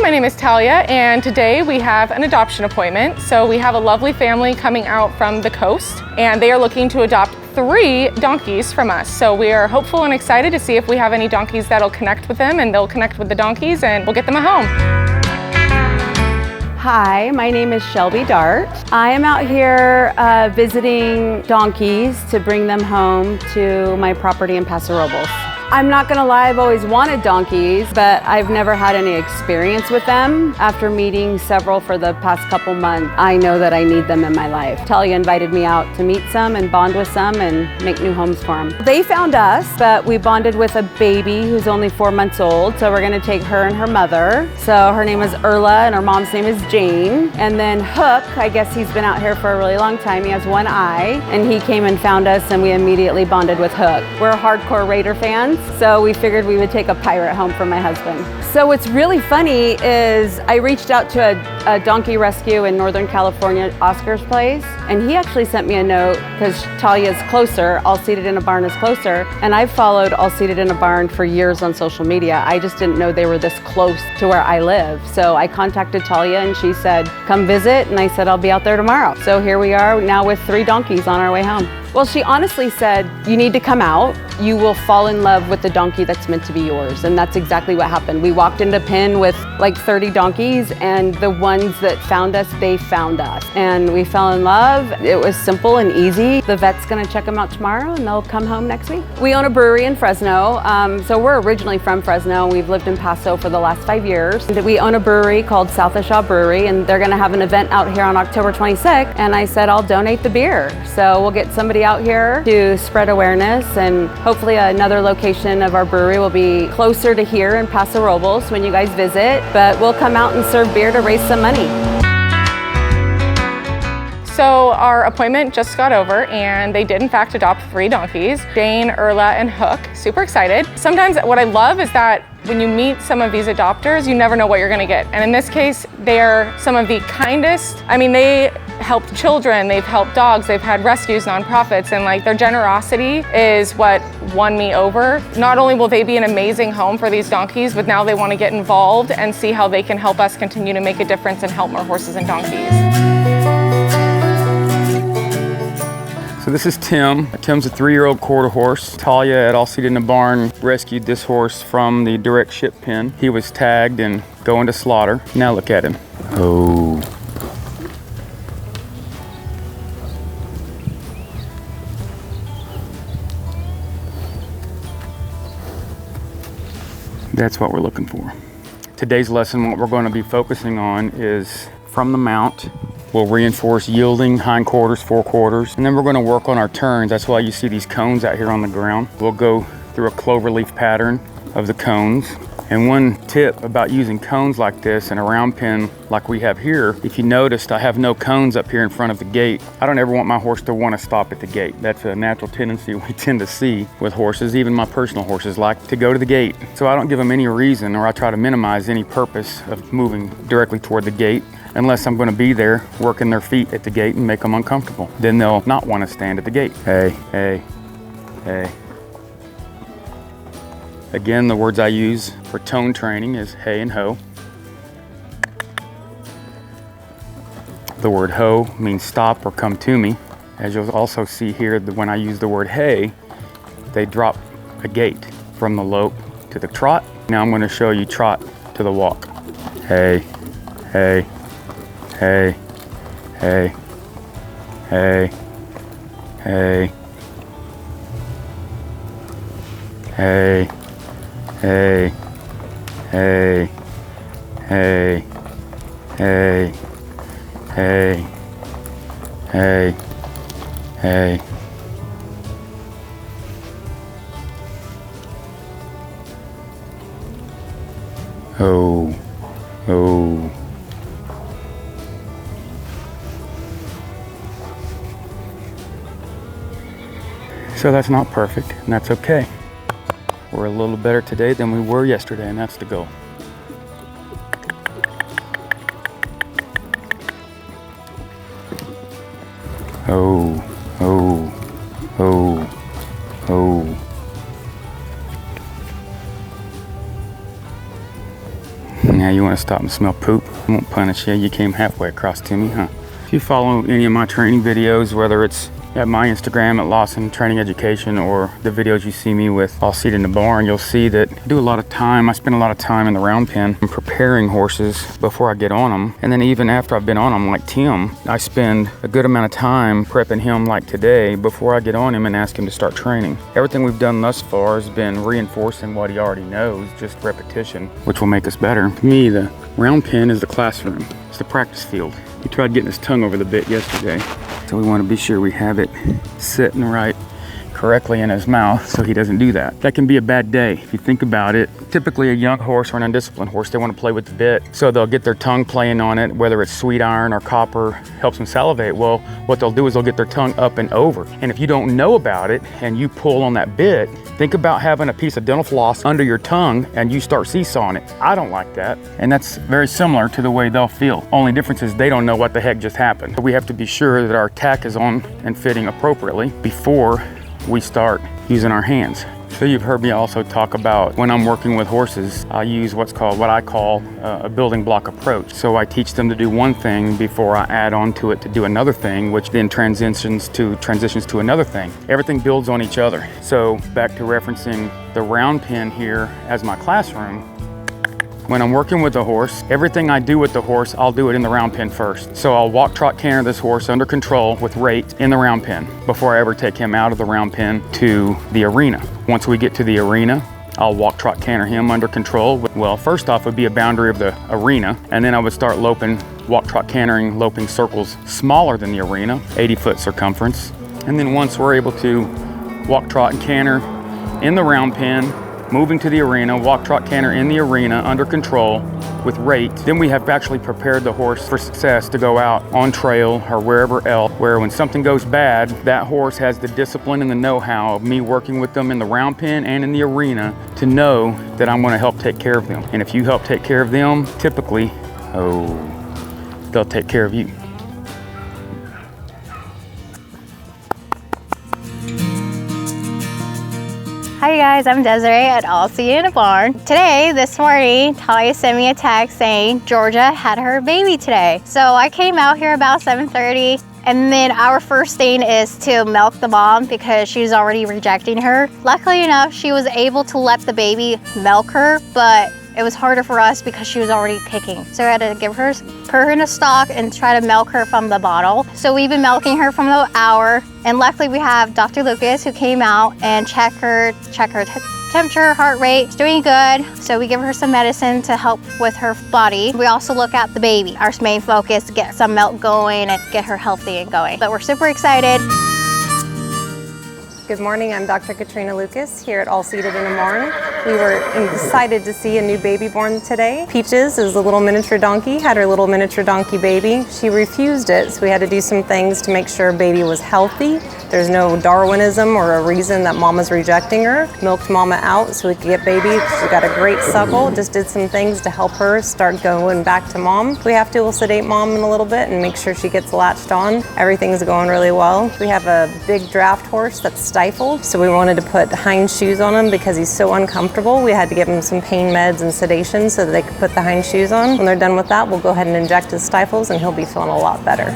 my name is Talia, and today we have an adoption appointment. So we have a lovely family coming out from the coast, and they are looking to adopt 3 donkeys from us. So we are hopeful and excited to see if we have any donkeys that'll connect with them, and they'll connect with the donkeys, and we'll get them a home. Hi, my name is Shelby Dart. I am out here visiting donkeys to bring them home to my property in Paso Robles. I'm not gonna lie, I've always wanted donkeys, but I've never had any experience with them. After meeting several for the past couple months, I know that I need them in my life. Talia invited me out to meet some and bond with some and make new homes for them. They found us, but we bonded with a baby who's only 4 months old, so we're gonna take her and her mother. So her name is Erla and her mom's name is Jane. And then Hook, I guess he's been out here for a really long time. He has one eye, and he came and found us and we immediately bonded with Hook. We're hardcore Raider fans, so we figured we would take a pirate home for my husband. So what's really funny is I reached out to a donkey rescue in Northern California, Oscar's place, and he actually sent me a note because Talia's closer, All Seated in a Barn is closer, and I've followed All Seated in a Barn for years on social media. I just didn't know they were this close to where I live. So I contacted Talia and she said, come visit, and I said, I'll be out there tomorrow. So here we are now with 3 donkeys on our way home. Well, she honestly said, you need to come out. You will fall in love with the donkey that's meant to be yours. And that's exactly what happened. We walked into pen with like 30 donkeys, and the ones that found us, they found us. And we fell in love. It was simple and easy. The vet's gonna check them out tomorrow and they'll come home next week. We own a brewery in Fresno. So we're originally from Fresno. We've lived in Paso for the last 5 years. We own a brewery called South of Shaw Brewery, and they're gonna have an event out here on October 26th. And I said, I'll donate the beer. So we'll get somebody out here to spread awareness, and hopefully another location of our brewery will be closer to here in Paso Robles when you guys visit, but we'll come out and serve beer to raise some money. So our appointment just got over, and they did in fact adopt 3 donkeys, Jane, Erla, and Hook. Super excited. Sometimes what I love is that when you meet some of these adopters, you never know what you're gonna get. And in this case, they're some of the kindest. I mean, they helped children, they've helped dogs, they've had rescues, nonprofits, and like their generosity is what won me over. Not only will they be an amazing home for these donkeys, but now they wanna get involved and see how they can help us continue to make a difference and help more horses and donkeys. So this is Tim. Tim's a 3-year-old quarter horse. Talia at All Seated in a Barn rescued this horse from the direct ship pen. He was tagged and going to slaughter. Now look at him. Oh. That's what we're looking for. Today's lesson, what we're going to be focusing on is from the mount. We'll reinforce yielding hindquarters, forequarters, and then we're going to work on our turns. That's why you see these cones out here on the ground. We'll go through a cloverleaf pattern of the cones. And one tip about using cones like this in a round pen like we have here, if you noticed, I have no cones up here in front of the gate. I don't ever want my horse to want to stop at the gate. That's a natural tendency we tend to see with horses. Even my personal horses like to go to the gate. So I don't give them any reason, or I try to minimize any purpose of moving directly toward the gate, unless I'm going to be there working their feet at the gate and make them uncomfortable. Then they'll not want to stand at the gate. Hey, hey, hey. Again, the words I use for tone training is hey and ho. The word ho means stop or come to me. As you'll also see here, when I use the word hey, they drop a gait from the lope to the trot. Now I'm going to show you trot to the walk. Hey, hey, hey, hey, hey, hey, hey, hey, hey, hey, hey, hey, hey, hey. Oh, oh. So that's not perfect, and that's okay. We're a little better today than we were yesterday, and that's the goal. Oh, oh, oh, oh. Yeah, you want to stop and smell poop? I won't punish you. You came halfway across to me, huh? If you follow any of my training videos, whether it's at my Instagram at Lawson Training Education or the videos you see me with all seated in the barn, you'll see that I do a lot of time. I spend a lot of time in the round pen preparing horses before I get on them. And then even after I've been on them, like Tim, I spend a good amount of time prepping him like today before I get on him and ask him to start training. Everything we've done thus far has been reinforcing what he already knows, just repetition, which will make us better. To me, the round pen is the classroom. It's the practice field. He tried getting his tongue over the bit yesterday. So we want to be sure we have it sitting right correctly in his mouth so he doesn't do that. That can be a bad day if you think about it. Typically a young horse or an undisciplined horse, they want to play with the bit. So they'll get their tongue playing on it, whether it's sweet iron or copper, helps them salivate. Well, what they'll do is they'll get their tongue up and over. And if you don't know about it and you pull on that bit, think about having a piece of dental floss under your tongue and you start seesawing it. I don't like that. And that's very similar to the way they'll feel. Only difference is they don't know what the heck just happened. We have to be sure that our tack is on and fitting appropriately before we start using our hands. So you've heard me also talk about when I'm working with horses, I use what I call a building block approach. So I teach them to do one thing before I add on to it to do another thing, which then transitions to another thing. Everything builds on each other. So back to referencing the round pen here as my classroom. When I'm working with the horse, everything I do with the horse, I'll do it in the round pen first. So I'll walk, trot, canter this horse under control with rate in the round pen before I ever take him out of the round pen to the arena. Once we get to the arena, I'll walk, trot, canter him under control. Well, first off would be a boundary of the arena, and then I would start loping, walk, trot, cantering, loping circles smaller than the arena, 80-foot circumference. And then once we're able to walk, trot, and canter in the round pen, moving to the arena, walk, trot, canter in the arena under control with rate, then we have actually prepared the horse for success to go out on trail or wherever else, where when something goes bad, that horse has the discipline and the know-how of me working with them in the round pen and in the arena to know that I'm going to help take care of them. And if you help take care of them, typically, they'll take care of you. Hi guys, I'm Desiree at All Seated in a Barn. This morning, Talia sent me a text saying Georgia had her baby today. So I came out here about 7:30, and then our first thing is to milk the mom because she's already rejecting her. Luckily enough, she was able to let the baby milk her, but it was harder for us because she was already kicking. So I had to give her, put her in a stalk and try to milk her from the bottle. So we've been milking her from the hour. And luckily we have Dr. Lucas who came out and check her temperature, heart rate. She's doing good. So we give her some medicine to help with her body. We also look at the baby. Our main focus, get some milk going and get her healthy and going. But we're super excited. Good morning, I'm Dr. Katrina Lucas here at All Seated in a Barn. We were excited to see a new baby born today. Peaches is a little miniature donkey, had her little miniature donkey baby. She refused it, so we had to do some things to make sure baby was healthy. There's no Darwinism or a reason that mama's rejecting her. Milked mama out so we could get baby. She got a great suckle, just did some things to help her start going back to mom. If we have to, we'll sedate mom in a little bit and make sure she gets latched on. Everything's going really well. We have a big draft horse that's stifled, so we wanted to put hind shoes on him because he's so uncomfortable. We had to give him some pain meds and sedation so that they could put the hind shoes on. When they're done with that, we'll go ahead and inject his stifles and he'll be feeling a lot better.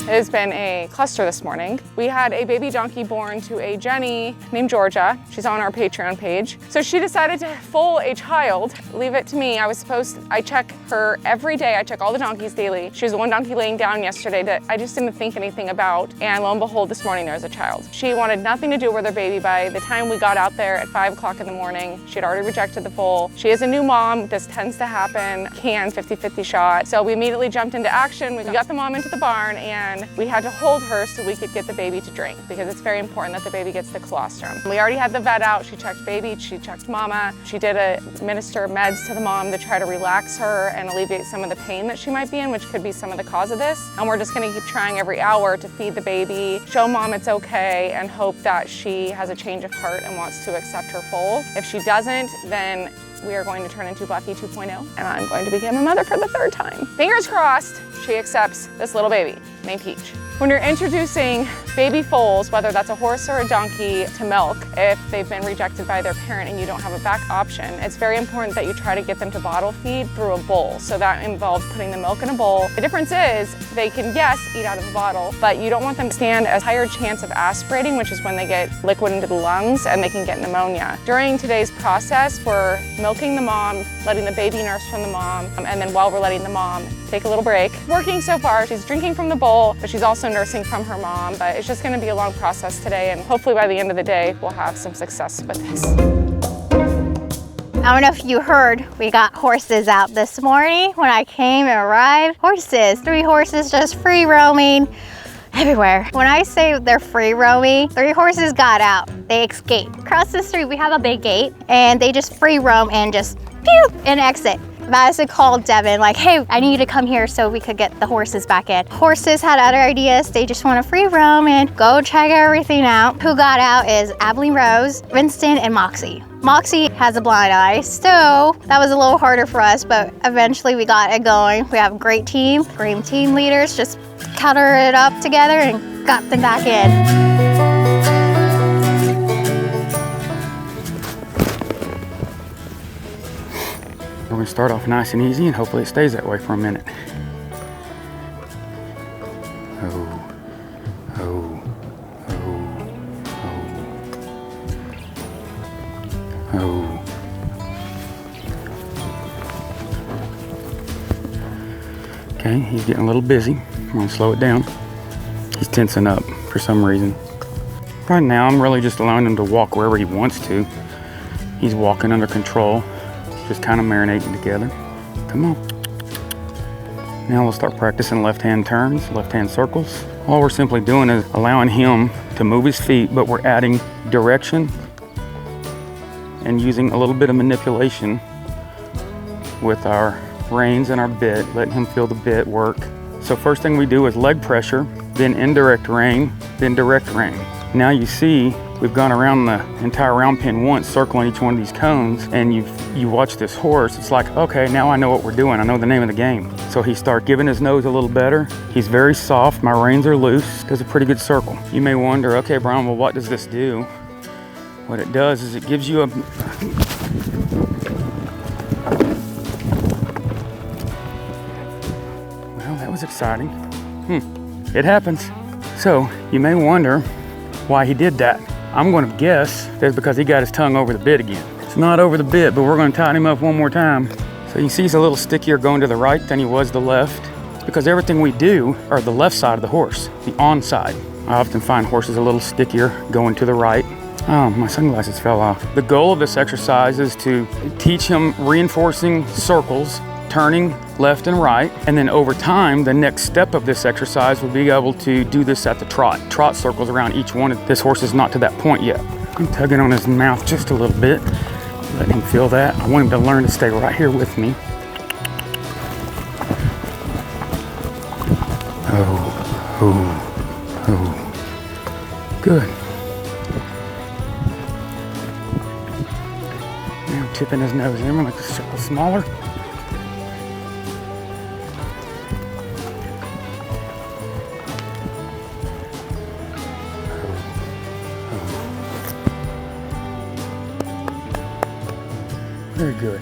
It has been a cluster this morning. We had a baby donkey born to a Jenny named Georgia. She's on our Patreon page. So she decided to foal a child, leave it to me. I check her every day. I check all the donkeys daily. She was the one donkey laying down yesterday that I just didn't think anything about. And lo and behold, this morning there was a child. She wanted nothing to do with her baby. By the time we got out there at 5 o'clock in the morning, she had already rejected the foal. She is a new mom. This tends to happen. 50-50 shot. So we immediately jumped into action. We got the mom into the barn and we had to hold her so we could get the baby to drink because it's very important that the baby gets the colostrum. We already had the vet out. She checked baby, she checked mama. She did administer meds to the mom to try to relax her and alleviate some of the pain that she might be in, which could be some of the cause of this. And we're just gonna keep trying every hour to feed the baby, show mom it's okay, and hope that she has a change of heart and wants to accept her foal. If she doesn't, then we are going to turn into Buffy 2.0, and I'm going to become a mother for the 3rd time. Fingers crossed, she accepts this little baby named Peach. When you're introducing baby foals, whether that's a horse or a donkey, to milk, if they've been rejected by their parent and you don't have a back option, it's very important that you try to get them to bottle feed through a bowl. So that involves putting the milk in a bowl. The difference is they can, yes, eat out of the bottle, but you don't want them to stand a higher chance of aspirating, which is when they get liquid into the lungs and they can get pneumonia. During today's process, we're milking the mom, letting the baby nurse from the mom, and then while we're letting the mom take a little break. Working so far, she's drinking from the bowl, but she's also nursing from her mom, but it's just gonna be a long process today, and hopefully by the end of the day, we'll have some success with this. I don't know if you heard, we got horses out this morning when I came and arrived. Horses, 3 horses just free roaming everywhere. When I say they're free roaming, 3 horses got out. They escaped. Across the street, we have a big gate, and they just free roam and just pew and exit. Madison called Devin like, hey, I need you to come here so we could get the horses back in. Horses had other ideas. They just want to free roam and go check everything out. Who got out is Abilene Rose, Winston, and Moxie. Moxie has a blind eye, so that was a little harder for us, but eventually we got it going. We have a great team leaders, just counter it up together and got them back in. We're gonna start off nice and easy and hopefully it stays that way for a minute. Oh, oh, oh, oh, oh. Okay, he's getting a little busy. I'm gonna slow it down. He's tensing up for some reason. Right now, I'm really just allowing him to walk wherever he wants to. He's walking under control. Just kind of marinating together. Come on. Now we'll start practicing left-hand turns, left-hand circles. All we're simply doing is allowing him to move his feet, but we're adding direction and using a little bit of manipulation with our reins and our bit, letting him feel the bit work. So first thing we do is leg pressure, then indirect rein, then direct rein. Now you see we've gone around the entire round pen once, circling each one of these cones, and you watch this horse, it's like, okay, now I know what we're doing. I know the name of the game. So he starts giving his nose a little better. He's very soft, my reins are loose, does a pretty good circle. You may wonder, okay, Brian, well, what does this do? What it does is it gives you a, well, that was exciting. It happens. So you may wonder why he did that. I'm going to guess that's because he got his tongue over the bit again. It's not over the bit, but we're going to tighten him up one more time. So you can see he's a little stickier going to the right than he was the left, because everything we do are the left side of the horse, the on side. I often find horses a little stickier going to the right. Oh, my sunglasses fell off. The goal of this exercise is to teach him reinforcing circles, turning left and right, and then over time, the next step of this exercise will be able to do this at the trot. Trot circles around each one. This horse is not to that point yet. I'm tugging on his mouth just a little bit, letting him feel that. I want him to learn to stay right here with me. Oh, oh, oh. Good. Now I'm tipping his nose in. I'm gonna make the circle smaller. Very good.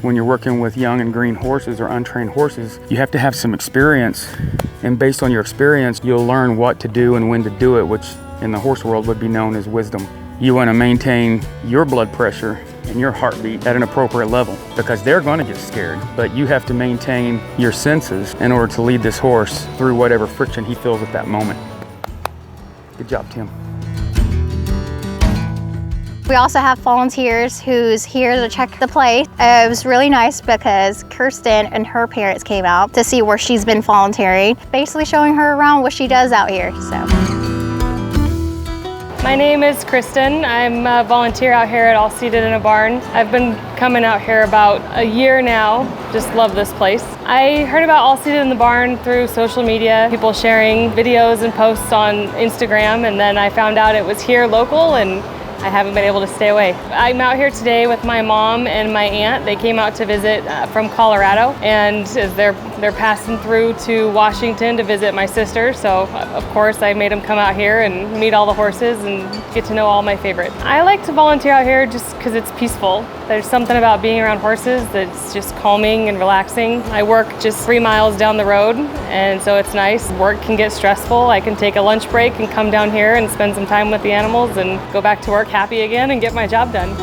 When you're working with young and green horses or untrained horses, you have to have some experience. And based on your experience, you'll learn what to do and when to do it, which in the horse world would be known as wisdom. You want to maintain your blood pressure and your heartbeat at an appropriate level, because they're going to get scared, but you have to maintain your senses in order to lead this horse through whatever friction he feels at that moment. Good job, Tim. We also have volunteers who's here to check the play. It was really nice because Kristen and her parents came out to see where she's been volunteering, basically showing her around what she does out here. So. My name is Kristen. I'm a volunteer out here at All Seated in a Barn. I've been coming out here about a year now. Just love this place. I heard about All Seated in the Barn through social media, people sharing videos and posts on Instagram, and then I found out it was here local and I haven't been able to stay away. I'm out here today with my mom and my aunt. They came out to visit from Colorado, and as they're passing through to Washington to visit my sister, so of course I made them come out here and meet all the horses and get to know all my favorites. I like to volunteer out here just because it's peaceful. There's something about being around horses that's just calming and relaxing. I work just 3 miles down the road, and so it's nice. Work can get stressful. I can take a lunch break and come down here and spend some time with the animals and go back to work happy again and get my job done.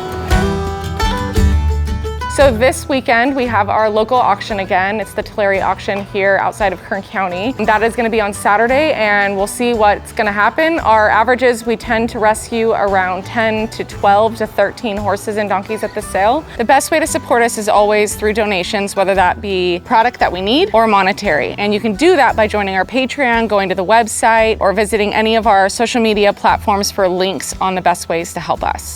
So this weekend we have our local auction again. It's the Tulare auction here outside of Kern County. That is going to be on Saturday, and we'll see what's going to happen. Our averages, we tend to rescue around 10 to 12 to 13 horses and donkeys at the sale. The best way to support us is always through donations, whether that be product that we need or monetary. And you can do that by joining our Patreon, going to the website, or visiting any of our social media platforms for links on the best ways to help us.